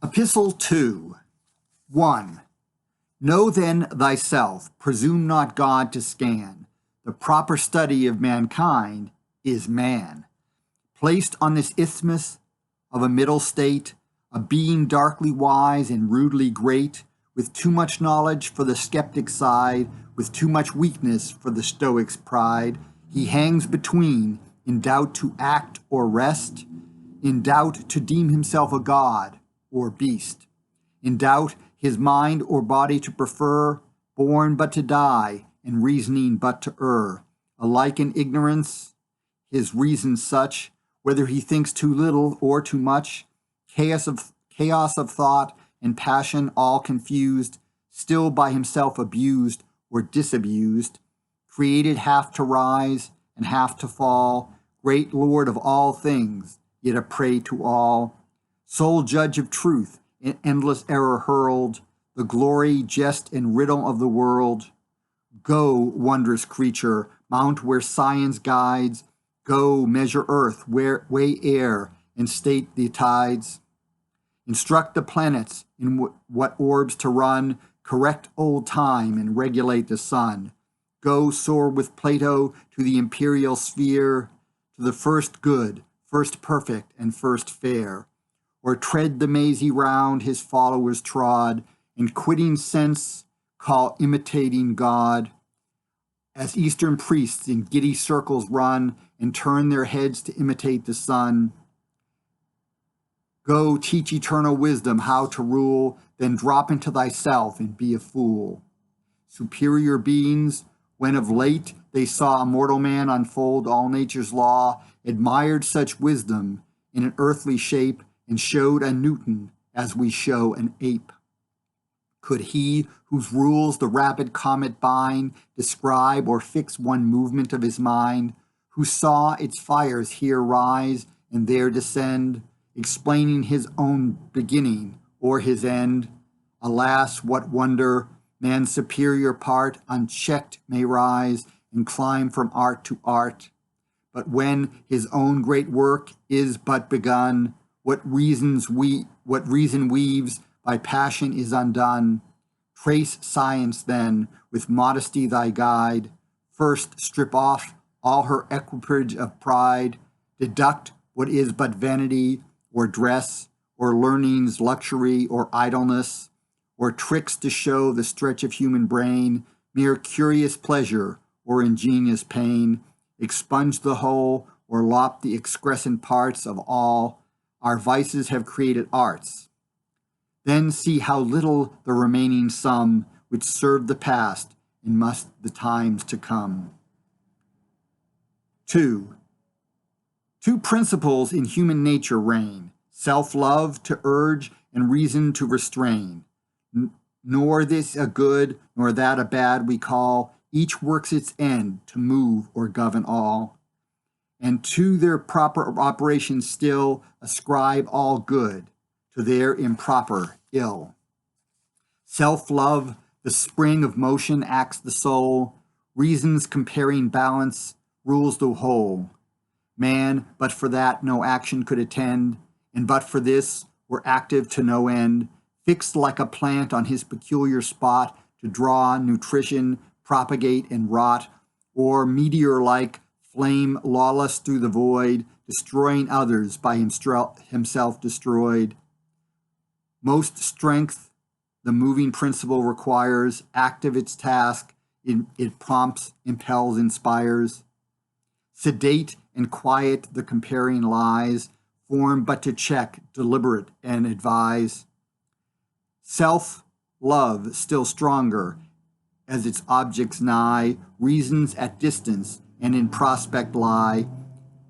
Epistle II. 1. Know then thyself, presume not God to scan. The proper study of mankind is man. Placed on this isthmus of a middle state, a being darkly wise and rudely great, with too much knowledge for the skeptic's side, with too much weakness for the stoic's pride, he hangs between, in doubt to act or rest, in doubt to deem himself a god or beast, in doubt his mind or body to prefer, born but to die, and reasoning but to err, alike in ignorance, his reason such, whether he thinks too little or too much, chaos of thought and passion all confused, still by himself abused or disabused, created half to rise and half to fall, great Lord of all things, yet a prey to all, sole judge of truth, in endless error hurled, the glory, jest, and riddle of the world. Go, wondrous creature, mount where science guides, go, measure earth, weigh air, and state the tides. Instruct the planets in what orbs to run, correct old time, and regulate the sun. Go, soar with Plato to the imperial sphere, to the first good, first perfect, and first fair. Or tread the mazy round his followers trod, and quitting sense, call imitating God. As Eastern priests in giddy circles run, and turn their heads to imitate the sun. Go, teach eternal wisdom how to rule, then drop into thyself and be a fool. Superior beings, when of late they saw a mortal man unfold all nature's law, admired such wisdom in an earthly shape, and showed a Newton as we show an ape. Could he, whose rules the rapid comet bind, describe or fix one movement of his mind, who saw its fires here rise and there descend, explaining his own beginning or his end? Alas, what wonder, man's superior part unchecked may rise and climb from art to art. But when his own great work is but begun, what reason weaves by passion is undone. Trace science then, with modesty thy guide. First strip off all her equipage of pride. Deduct what is but vanity, or dress, or learning's luxury, or idleness, or tricks to show the stretch of human brain, mere curious pleasure, or ingenious pain. Expunge the whole, or lop the excrescent parts of all. Our vices have created arts. Then see how little the remaining sum, which served the past and must the times to come. 2. Two principles in human nature reign, self-love to urge and reason to restrain. Nor this a good, nor that a bad we call, each works its end to move or govern all. And to their proper operation still ascribe all good, to their improper ill. Self-love, the spring of motion, acts the soul, reason's comparing balance, rules the whole. Man, but for that no action could attend, and but for this were active to no end, fixed like a plant on his peculiar spot to draw nutrition, propagate and rot, or meteor-like flame lawless through the void, destroying others by himself destroyed. Most strength the moving principle requires, active its task, it prompts, impels, inspires. Sedate and quiet the comparing lies, formed but to check, deliberate, and advise. Self-love still stronger, as its objects nigh, reasons at distance and in prospect lie,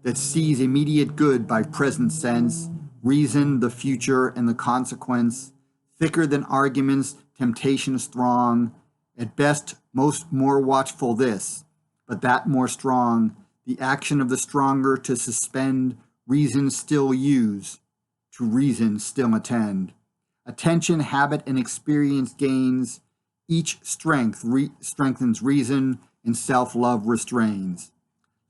that sees immediate good by present sense, reason the future and the consequence, thicker than arguments, temptation strong, at best more watchful this, but that more strong, the action of the stronger to suspend, reason still use, to reason still attend. Attention, habit, and experience gains, each strengthens reason, and self-love restrains.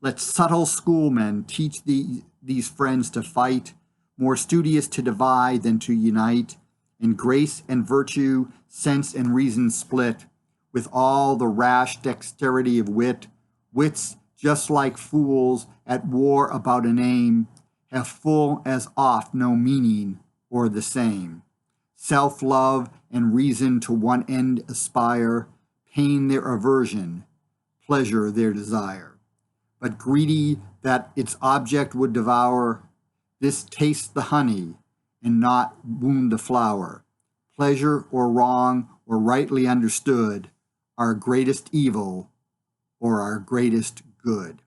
Let subtle schoolmen teach these friends to fight, more studious to divide than to unite, In grace and virtue, sense and reason split, with all the rash dexterity of wit, wits just like fools at war about a name, have full as oft no meaning or the same. Self-love and reason to one end aspire, pain their aversion, pleasure their desire. But greedy that its object would devour, this tastes the honey and not wound the flower. Pleasure or wrong or rightly understood, our greatest evil or our greatest good.